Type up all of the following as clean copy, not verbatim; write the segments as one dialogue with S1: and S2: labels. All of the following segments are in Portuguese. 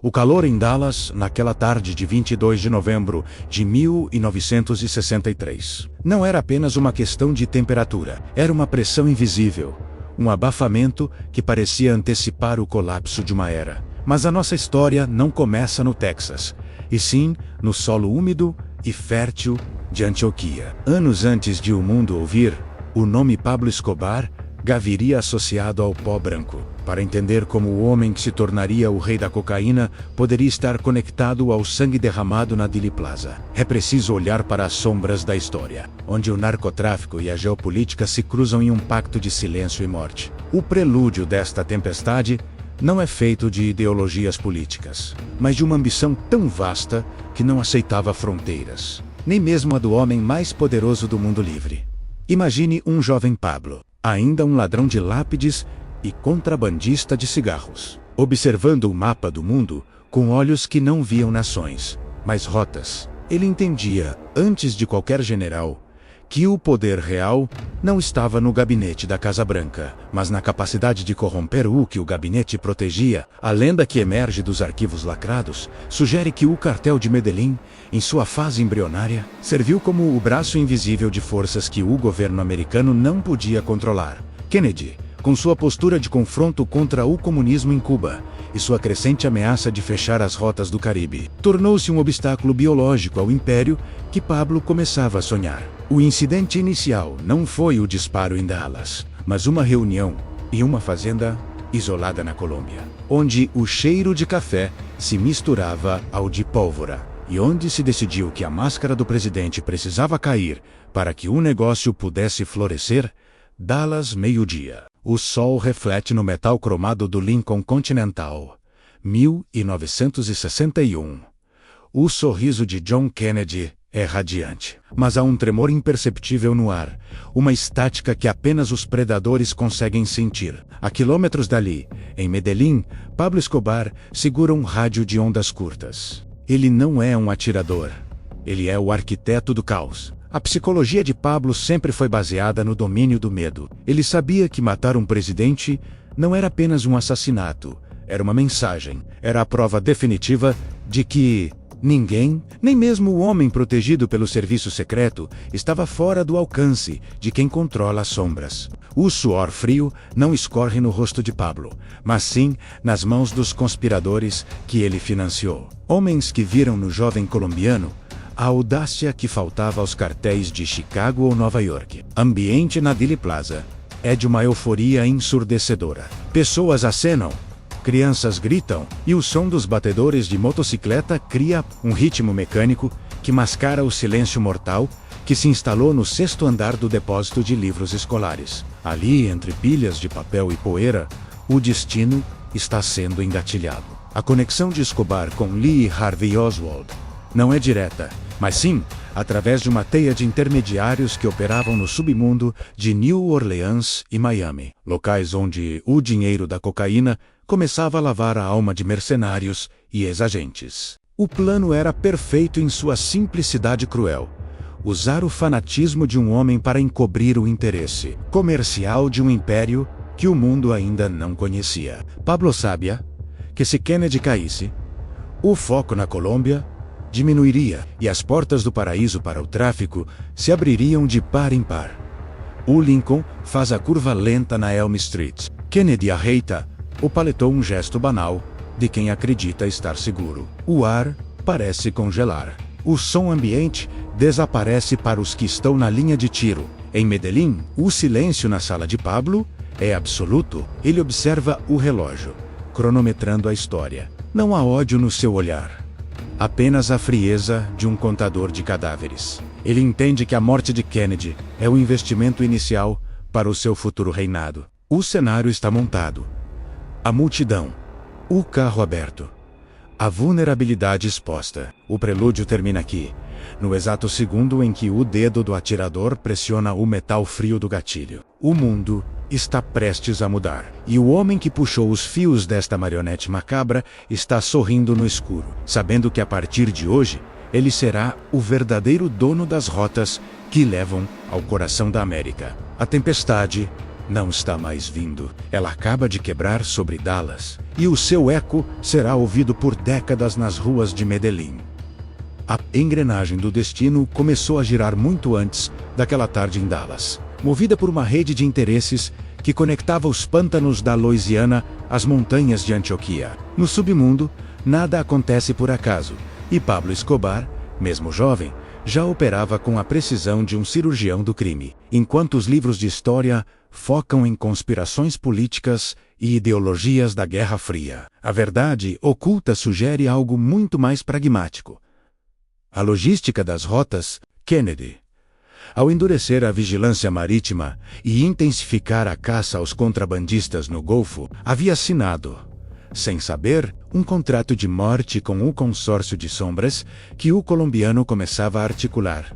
S1: O calor em Dallas, naquela tarde de 22 de novembro de 1963. Não era apenas uma questão de temperatura, era uma pressão invisível, um abafamento que parecia antecipar o colapso de uma era. Mas a nossa história não começa no Texas, e sim no solo úmido e fértil de Antioquia. Anos antes de o mundo ouvir, o nome Pablo Escobar viria associado ao pó branco. Para entender como o homem que se tornaria o rei da cocaína poderia estar conectado ao sangue derramado na Dealey Plaza, é preciso olhar para as sombras da história, onde o narcotráfico e a geopolítica se cruzam em um pacto de silêncio e morte. O prelúdio desta tempestade não é feito de ideologias políticas, mas de uma ambição tão vasta que não aceitava fronteiras, nem mesmo a do homem mais poderoso do mundo livre. Imagine um jovem Pablo, ainda um ladrão de lápides e contrabandista de cigarros, observando o mapa do mundo com olhos que não viam nações, mas rotas. Ele entendia, antes de qualquer general, que o poder real não estava no gabinete da Casa Branca, mas na capacidade de corromper o que o gabinete protegia. A lenda que emerge dos arquivos lacrados sugere que o cartel de Medellín, em sua fase embrionária, serviu como o braço invisível de forças que o governo americano não podia controlar. Kennedy, com sua postura de confronto contra o comunismo em Cuba e sua crescente ameaça de fechar as rotas do Caribe, tornou-se um obstáculo biológico ao império que Pablo começava a sonhar. O incidente inicial não foi o disparo em Dallas, mas uma reunião em uma fazenda isolada na Colômbia, onde o cheiro de café se misturava ao de pólvora, e onde se decidiu que a máscara do presidente precisava cair para que o negócio pudesse florescer. Dallas, meio-dia. O sol reflete no metal cromado do Lincoln Continental. 1961. O sorriso de John Kennedy é radiante, mas há um tremor imperceptível no ar, uma estática que apenas os predadores conseguem sentir. A quilômetros dali, em Medellín, Pablo Escobar segura um rádio de ondas curtas. Ele não é um atirador. Ele é o arquiteto do caos. A psicologia de Pablo sempre foi baseada no domínio do medo. Ele sabia que matar um presidente não era apenas um assassinato, era uma mensagem, era a prova definitiva de que ninguém, nem mesmo o homem protegido pelo serviço secreto, estava fora do alcance de quem controla as sombras. O suor frio não escorre no rosto de Pablo, mas sim nas mãos dos conspiradores que ele financiou. Homens que viram no jovem colombiano a audácia que faltava aos cartéis de Chicago ou Nova York. Ambiente na Dealey Plaza é de uma euforia ensurdecedora. Pessoas acenam, crianças gritam, e o som dos batedores de motocicleta cria um ritmo mecânico que mascara o silêncio mortal que se instalou no 6º andar do depósito de livros escolares. Ali, entre pilhas de papel e poeira, o destino está sendo engatilhado. A conexão de Escobar com Lee Harvey Oswald não é direta, mas sim através de uma teia de intermediários que operavam no submundo de New Orleans e Miami, locais onde o dinheiro da cocaína começava a lavar a alma de mercenários e ex-agentes. O plano era perfeito em sua simplicidade cruel: usar o fanatismo de um homem para encobrir o interesse comercial de um império que o mundo ainda não conhecia. Pablo sabia que se Kennedy caísse, o foco na Colômbia diminuiria e as portas do paraíso para o tráfico se abririam de par em par. O Lincoln faz a curva lenta na Elm Street. Kennedy arreita o paletó, um gesto banal de quem acredita estar seguro. O ar parece congelar. O som ambiente desaparece para os que estão na linha de tiro. Em Medellín, o silêncio na sala de Pablo é absoluto. Ele observa o relógio, cronometrando a história. Não há ódio no seu olhar, apenas a frieza de um contador de cadáveres. Ele entende que a morte de Kennedy é o investimento inicial para o seu futuro reinado. O cenário está montado. A multidão, o carro aberto, a vulnerabilidade exposta. O prelúdio termina aqui, no exato segundo em que o dedo do atirador pressiona o metal frio do gatilho. O mundo está prestes a mudar, e o homem que puxou os fios desta marionete macabra está sorrindo no escuro, sabendo que a partir de hoje ele será o verdadeiro dono das rotas que levam ao coração da América. A tempestade não está mais vindo. Ela acaba de quebrar sobre Dallas, e o seu eco será ouvido por décadas nas ruas de Medellín. A engrenagem do destino começou a girar muito antes daquela tarde em Dallas, movida por uma rede de interesses que conectava os pântanos da Louisiana às montanhas de Antioquia. No submundo, nada acontece por acaso, e Pablo Escobar, mesmo jovem, já operava com a precisão de um cirurgião do crime, enquanto os livros de história focam em conspirações políticas e ideologias da Guerra Fria. A verdade oculta sugere algo muito mais pragmático. A logística das rotas, Kennedy, ao endurecer a vigilância marítima e intensificar a caça aos contrabandistas no Golfo, havia assinado, sem saber, um contrato de morte com o consórcio de sombras que o colombiano começava a articular.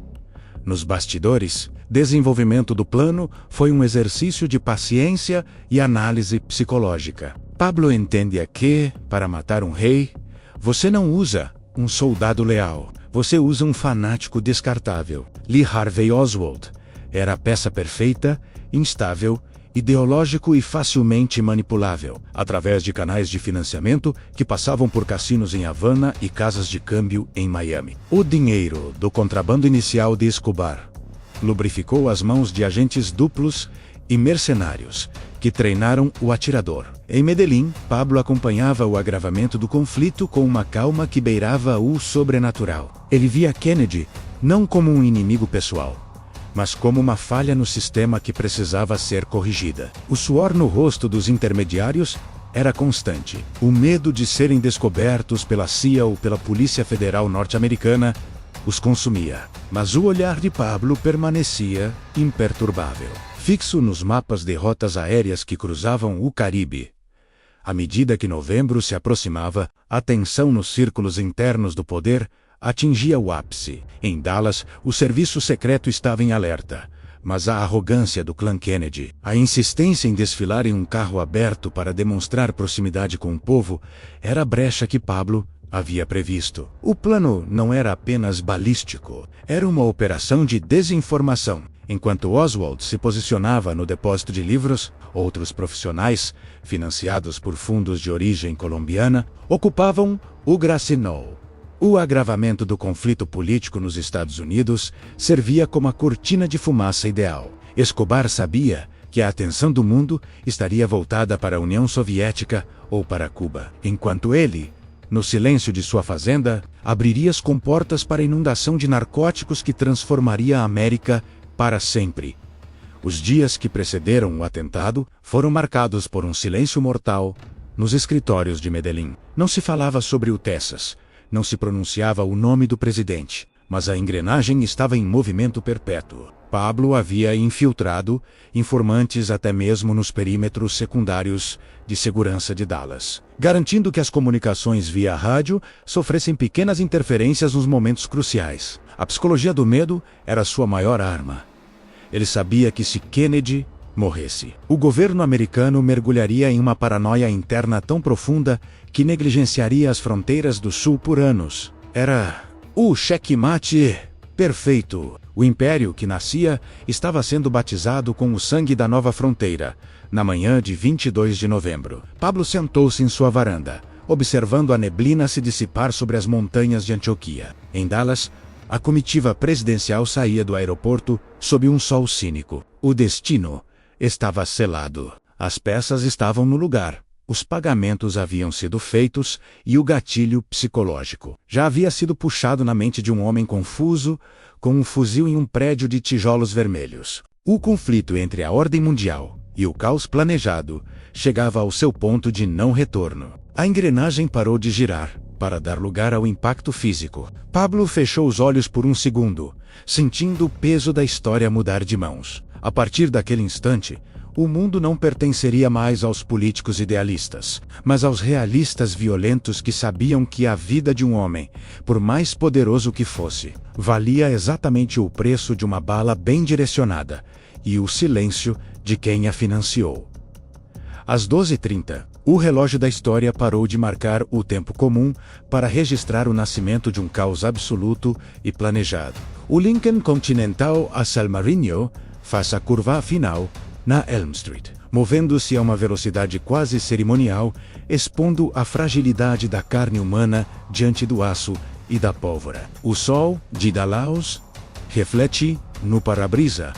S1: Nos bastidores, desenvolvimento do plano foi um exercício de paciência e análise psicológica. Pablo entende que, para matar um rei, você não usa um soldado leal, você usa um fanático descartável. Lee Harvey Oswald era a peça perfeita, instável, ideológico e facilmente manipulável, através de canais de financiamento que passavam por cassinos em Havana e casas de câmbio em Miami. O dinheiro do contrabando inicial de Escobar lubrificou as mãos de agentes duplos e mercenários que treinaram o atirador. Em Medellín, Pablo acompanhava o agravamento do conflito com uma calma que beirava o sobrenatural. Ele via Kennedy não como um inimigo pessoal, mas como uma falha no sistema que precisava ser corrigida. O suor no rosto dos intermediários era constante. O medo de serem descobertos pela CIA ou pela Polícia Federal norte-americana os consumia. Mas o olhar de Pablo permanecia imperturbável, fixo nos mapas de rotas aéreas que cruzavam o Caribe. À medida que novembro se aproximava, a tensão nos círculos internos do poder atingia o ápice. Em Dallas, o serviço secreto estava em alerta, mas a arrogância do clã Kennedy, a insistência em desfilar em um carro aberto para demonstrar proximidade com o povo, era a brecha que Pablo havia previsto. O plano não era apenas balístico, era uma operação de desinformação. Enquanto Oswald se posicionava no depósito de livros, outros profissionais, financiados por fundos de origem colombiana, ocupavam o Gracinol. O agravamento do conflito político nos Estados Unidos servia como a cortina de fumaça ideal. Escobar sabia que a atenção do mundo estaria voltada para a União Soviética ou para Cuba, enquanto ele, no silêncio de sua fazenda, abriria as comportas para a inundação de narcóticos que transformaria a América para sempre. Os dias que precederam o atentado foram marcados por um silêncio mortal nos escritórios de Medellín. Não se falava sobre o Texas, não se pronunciava o nome do presidente, mas a engrenagem estava em movimento perpétuo. Pablo havia infiltrado informantes até mesmo nos perímetros secundários de segurança de Dallas, garantindo que as comunicações via rádio sofressem pequenas interferências nos momentos cruciais. A psicologia do medo era sua maior arma. Ele sabia que se Kennedy morresse, o governo americano mergulharia em uma paranoia interna tão profunda que negligenciaria as fronteiras do sul por anos. Era o checkmate perfeito. O império que nascia estava sendo batizado com o sangue da nova fronteira, na manhã de 22 de novembro. Pablo sentou-se em sua varanda, observando a neblina se dissipar sobre as montanhas de Antioquia. Em Dallas, a comitiva presidencial saía do aeroporto sob um sol cínico. O destino estava selado. As peças estavam no lugar. Os pagamentos haviam sido feitos e o gatilho psicológico já havia sido puxado na mente de um homem confuso, com um fuzil em um prédio de tijolos vermelhos. O conflito entre a ordem mundial e o caos planejado chegava ao seu ponto de não retorno. A engrenagem parou de girar, para dar lugar ao impacto físico. Pablo fechou os olhos por um segundo, sentindo o peso da história mudar de mãos. A partir daquele instante, o mundo não pertenceria mais aos políticos idealistas, mas aos realistas violentos que sabiam que a vida de um homem, por mais poderoso que fosse, valia exatamente o preço de uma bala bem direcionada e o silêncio de quem a financiou. Às 12h30, o relógio da história parou de marcar o tempo comum para registrar o nascimento de um caos absoluto e planejado. O Lincoln Continental a Salmarinho faz a curva final na Elm Street, movendo-se a uma velocidade quase cerimonial, expondo a fragilidade da carne humana diante do aço e da pólvora. O sol de Dallas reflete no para-brisa,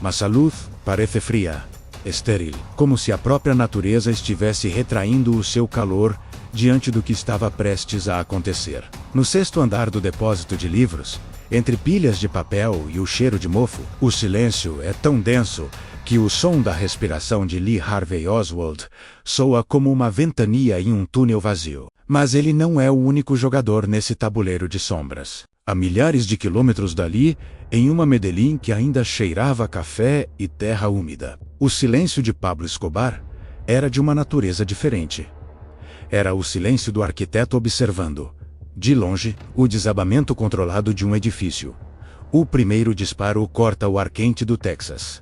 S1: mas a luz parece fria, estéril, como se a própria natureza estivesse retraindo o seu calor diante do que estava prestes a acontecer. No sexto andar do depósito de livros, entre pilhas de papel e o cheiro de mofo, o silêncio é tão denso que o som da respiração de Lee Harvey Oswald soa como uma ventania em um túnel vazio. Mas ele não é o único jogador nesse tabuleiro de sombras. A milhares de quilômetros dali, em uma Medellín que ainda cheirava café e terra úmida. O silêncio de Pablo Escobar era de uma natureza diferente. Era o silêncio do arquiteto observando, de longe, o desabamento controlado de um edifício. O primeiro disparo corta o ar quente do Texas.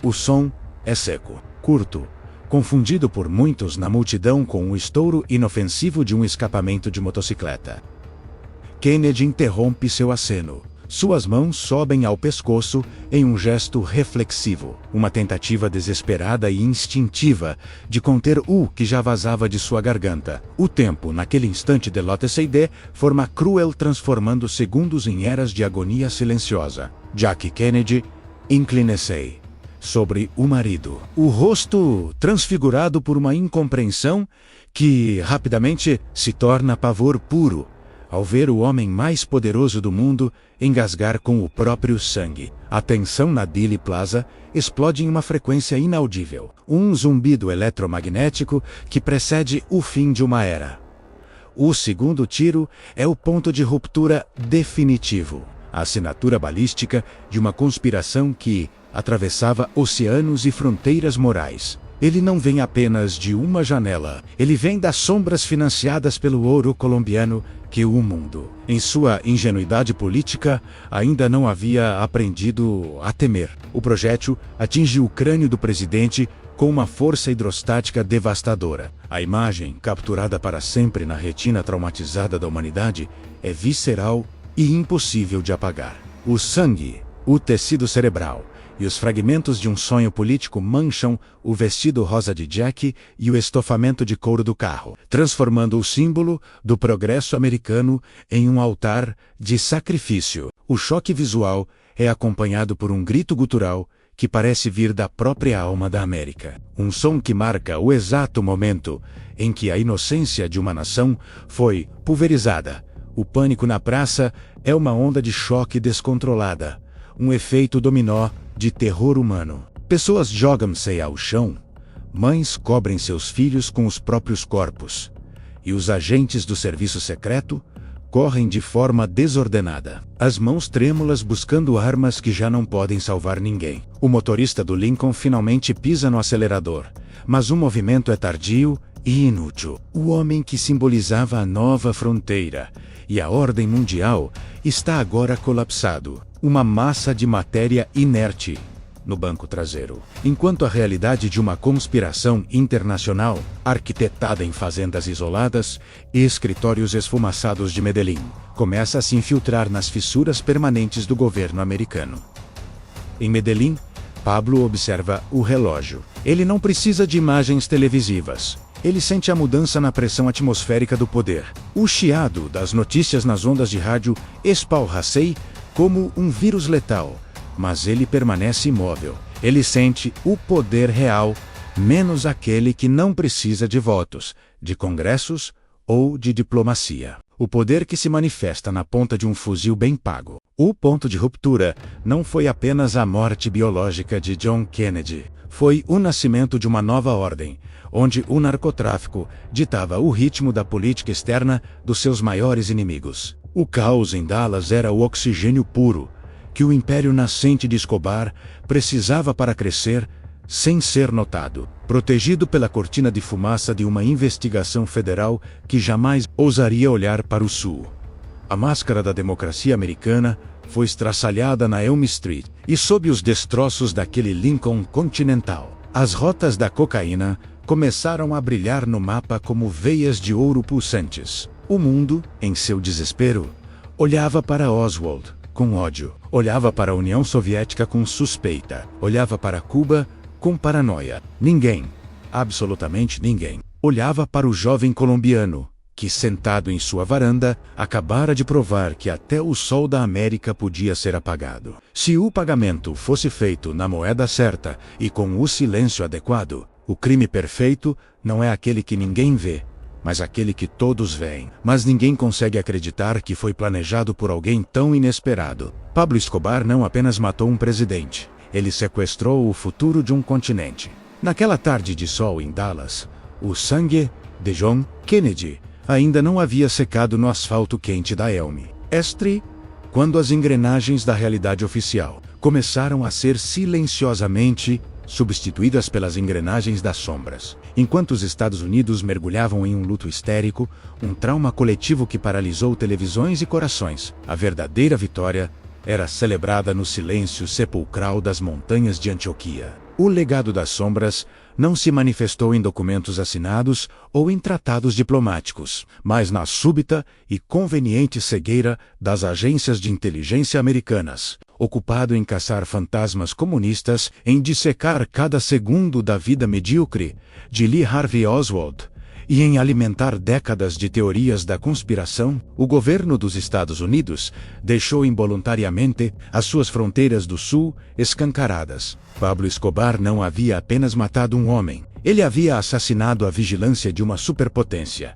S1: O som é seco, curto, confundido por muitos na multidão com o estouro inofensivo de um escapamento de motocicleta. Kennedy interrompe seu aceno. Suas mãos sobem ao pescoço em um gesto reflexivo, uma tentativa desesperada e instintiva de conter o que já vazava de sua garganta. O tempo, naquele instante de Lotte-Seidé, forma cruel, transformando segundos em eras de agonia silenciosa. Jackie Kennedy inclina-se sobre o marido, o rosto transfigurado por uma incompreensão que rapidamente se torna pavor puro ao ver o homem mais poderoso do mundo engasgar com o próprio sangue. A tensão na Dealey Plaza explode em uma frequência inaudível, um zumbido eletromagnético que precede o fim de uma era. O segundo tiro é o ponto de ruptura definitivo, a assinatura balística de uma conspiração que atravessava oceanos e fronteiras morais. Ele não vem apenas de uma janela, ele vem das sombras financiadas pelo ouro colombiano que o mundo, em sua ingenuidade política, ainda não havia aprendido a temer. O projétil atinge o crânio do presidente com uma força hidrostática devastadora. A imagem, capturada para sempre na retina traumatizada da humanidade, é visceral e impossível de apagar. O sangue, o tecido cerebral e os fragmentos de um sonho político mancham o vestido rosa de Jackie e o estofamento de couro do carro, transformando o símbolo do progresso americano em um altar de sacrifício. O choque visual é acompanhado por um grito gutural que parece vir da própria alma da América. Um som que marca o exato momento em que a inocência de uma nação foi pulverizada. O pânico na praça é uma onda de choque descontrolada, um efeito dominó de terror humano. Pessoas jogam-se ao chão, mães cobrem seus filhos com os próprios corpos, e os agentes do serviço secreto correm de forma desordenada, as mãos trêmulas buscando armas que já não podem salvar ninguém. O motorista do Lincoln finalmente pisa no acelerador, mas o movimento é tardio e inútil. O homem que simbolizava a nova fronteira e a ordem mundial está agora colapsado, uma massa de matéria inerte no banco traseiro. Enquanto a realidade de uma conspiração internacional, arquitetada em fazendas isoladas e escritórios esfumaçados de Medellín, começa a se infiltrar nas fissuras permanentes do governo americano. Em Medellín, Pablo observa o relógio. Ele não precisa de imagens televisivas. Ele sente a mudança na pressão atmosférica do poder. O chiado das notícias nas ondas de rádio esparrama-se como um vírus letal, mas ele permanece imóvel. Ele sente o poder real, menos aquele que não precisa de votos, de congressos ou de diplomacia. O poder que se manifesta na ponta de um fuzil bem pago. O ponto de ruptura não foi apenas a morte biológica de John Kennedy. Foi o nascimento de uma nova ordem, onde o narcotráfico ditava o ritmo da política externa dos seus maiores inimigos. O caos em Dallas era o oxigênio puro, que o império nascente de Escobar precisava para crescer sem ser notado, protegido pela cortina de fumaça de uma investigação federal que jamais ousaria olhar para o sul. A máscara da democracia americana foi estraçalhada na Elm Street, e sob os destroços daquele Lincoln continental, as rotas da cocaína começaram a brilhar no mapa como veias de ouro pulsantes. O mundo, em seu desespero, olhava para Oswald com ódio, olhava para a União Soviética com suspeita, olhava para Cuba Com paranoia, ninguém, absolutamente ninguém, olhava para o jovem colombiano, que sentado em sua varanda, acabara de provar que até o sol da América podia ser apagado. Se o pagamento fosse feito na moeda certa e com o silêncio adequado, o crime perfeito não é aquele que ninguém vê, mas aquele que todos veem. Mas ninguém consegue acreditar que foi planejado por alguém tão inesperado. Pablo Escobar não apenas matou um presidente, ele sequestrou o futuro de um continente. Naquela tarde de sol em Dallas, o sangue de John Kennedy ainda não havia secado no asfalto quente da Elm Street, quando as engrenagens da realidade oficial começaram a ser silenciosamente substituídas pelas engrenagens das sombras. Enquanto os Estados Unidos mergulhavam em um luto histérico, um trauma coletivo que paralisou televisões e corações, a verdadeira vitória era celebrada no silêncio sepulcral das montanhas de Antioquia. O legado das sombras não se manifestou em documentos assinados ou em tratados diplomáticos, mas na súbita e conveniente cegueira das agências de inteligência americanas, ocupado em caçar fantasmas comunistas, em dissecar cada segundo da vida medíocre de Lee Harvey Oswald, e em alimentar décadas de teorias da conspiração. O governo dos Estados Unidos deixou involuntariamente as suas fronteiras do sul escancaradas. Pablo Escobar não havia apenas matado um homem, ele havia assassinado a vigilância de uma superpotência.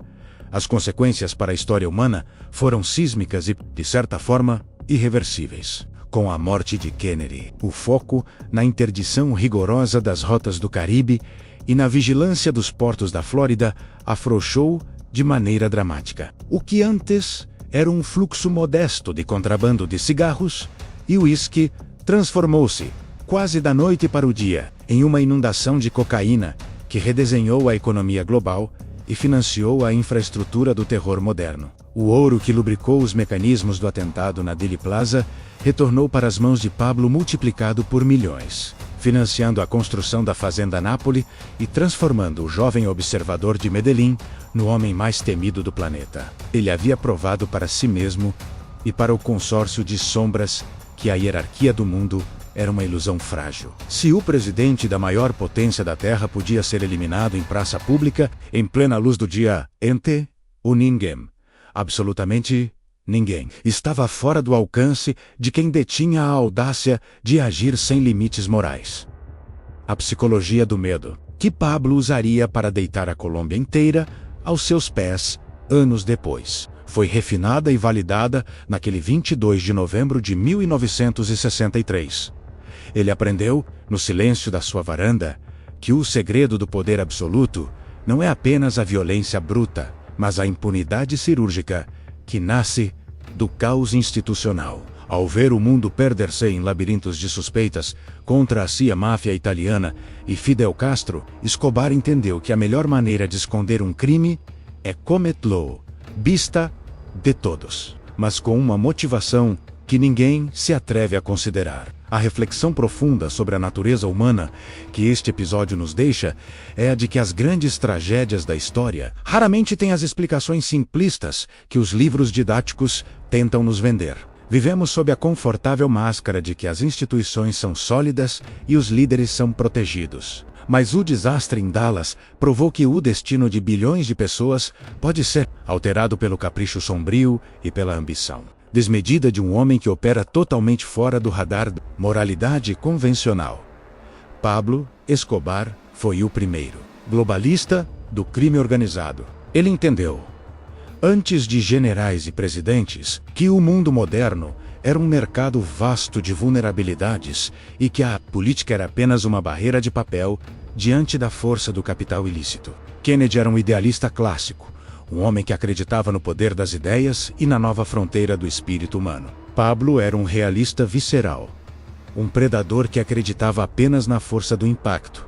S1: As consequências para a história humana foram sísmicas e, de certa forma, irreversíveis. Com a morte de Kennedy, o foco na interdição rigorosa das rotas do Caribe e na vigilância dos portos da Flórida afrouxou de maneira dramática. O que antes era um fluxo modesto de contrabando de cigarros e uísque transformou-se, quase da noite para o dia, em uma inundação de cocaína que redesenhou a economia global e financiou a infraestrutura do terror moderno. O ouro que lubricou os mecanismos do atentado na Dealey Plaza retornou para as mãos de Pablo multiplicado por milhões, financiando a construção da Fazenda Nápoles e transformando o jovem observador de Medellín no homem mais temido do planeta. Ele havia provado para si mesmo e para o consórcio de sombras que a hierarquia do mundo era uma ilusão frágil. Se o presidente da maior potência da Terra podia ser eliminado em praça pública, em plena luz do dia, o ninguém, absolutamente ninguém, estava fora do alcance de quem detinha a audácia de agir sem limites morais. A psicologia do medo, que Pablo usaria para deitar a Colômbia inteira aos seus pés anos depois, foi refinada e validada naquele 22 de novembro de 1963. Ele aprendeu, no silêncio da sua varanda, que o segredo do poder absoluto não é apenas a violência bruta, mas a impunidade cirúrgica que nasce do caos institucional. Ao ver o mundo perder-se em labirintos de suspeitas contra a CIA máfia italiana e Fidel Castro, Escobar entendeu que a melhor maneira de esconder um crime é cometê-lo, vista de todos, mas com uma motivação que ninguém se atreve a considerar. A reflexão profunda sobre a natureza humana que este episódio nos deixa é a de que as grandes tragédias da história raramente têm as explicações simplistas que os livros didáticos tentam nos vender. Vivemos sob a confortável máscara de que as instituições são sólidas e os líderes são protegidos. Mas o desastre em Dallas provou que o destino de bilhões de pessoas pode ser alterado pelo capricho sombrio e pela ambição desmedida de um homem que opera totalmente fora do radar da moralidade convencional. Pablo Escobar foi o primeiro globalista do crime organizado. Ele entendeu, antes de generais e presidentes, que o mundo moderno era um mercado vasto de vulnerabilidades e que a política era apenas uma barreira de papel diante da força do capital ilícito. Kennedy era um idealista clássico, um homem que acreditava no poder das ideias e na nova fronteira do espírito humano. Pablo era um realista visceral, um predador que acreditava apenas na força do impacto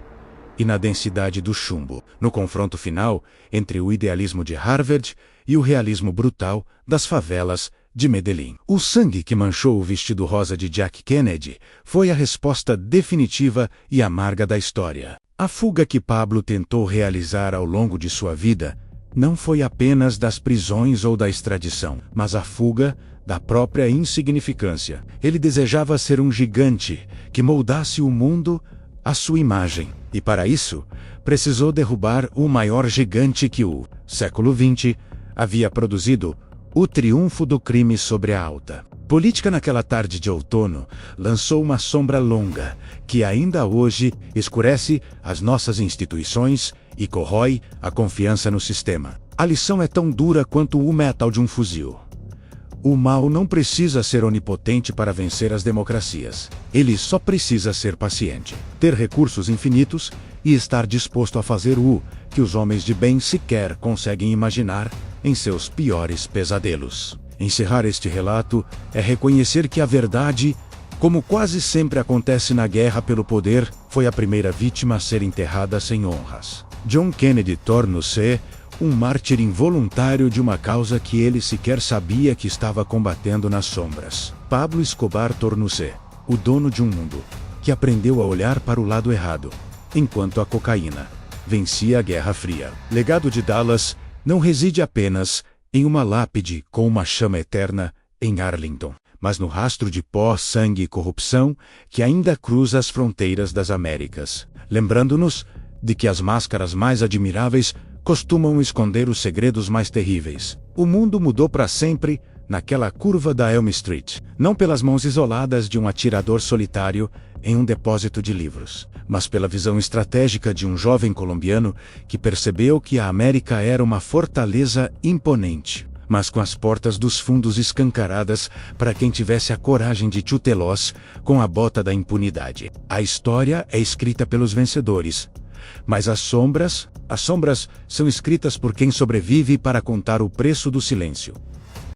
S1: e na densidade do chumbo, no confronto final entre o idealismo de Harvard e o realismo brutal das favelas de Medellín. O sangue que manchou o vestido rosa de Jack Kennedy foi a resposta definitiva e amarga da história. A fuga que Pablo tentou realizar ao longo de sua vida não foi apenas das prisões ou da extradição, mas a fuga da própria insignificância. Ele desejava ser um gigante que moldasse o mundo à sua imagem, e para isso, precisou derrubar o maior gigante que o século XX havia produzido, o triunfo do crime sobre a alta política. Naquela tarde de outono, lançou uma sombra longa, que ainda hoje escurece as nossas instituições e corrói a confiança no sistema. A lição é tão dura quanto o metal de um fuzil. O mal não precisa ser onipotente para vencer as democracias. Ele só precisa ser paciente, ter recursos infinitos e estar disposto a fazer o que os homens de bem sequer conseguem imaginar em seus piores pesadelos. Encerrar este relato é reconhecer que a verdade, como quase sempre acontece na guerra pelo poder, foi a primeira vítima a ser enterrada sem honras. John Kennedy tornou-se um mártir involuntário de uma causa que ele sequer sabia que estava combatendo nas sombras. Pablo Escobar tornou-se o dono de um mundo que aprendeu a olhar para o lado errado, enquanto a cocaína vencia a Guerra Fria. Legado de Dallas não reside apenas em uma lápide com uma chama eterna em Arlington, mas no rastro de pó, sangue e corrupção que ainda cruza as fronteiras das Américas, lembrando-nos de que as máscaras mais admiráveis costumam esconder os segredos mais terríveis. O mundo mudou para sempre naquela curva da Elm Street, não pelas mãos isoladas de um atirador solitário em um depósito de livros, mas pela visão estratégica de um jovem colombiano que percebeu que a América era uma fortaleza imponente, mas com as portas dos fundos escancaradas para quem tivesse a coragem de tutelós com a bota da impunidade. A história é escrita pelos vencedores, mas as sombras são escritas por quem sobrevive para contar o preço do silêncio.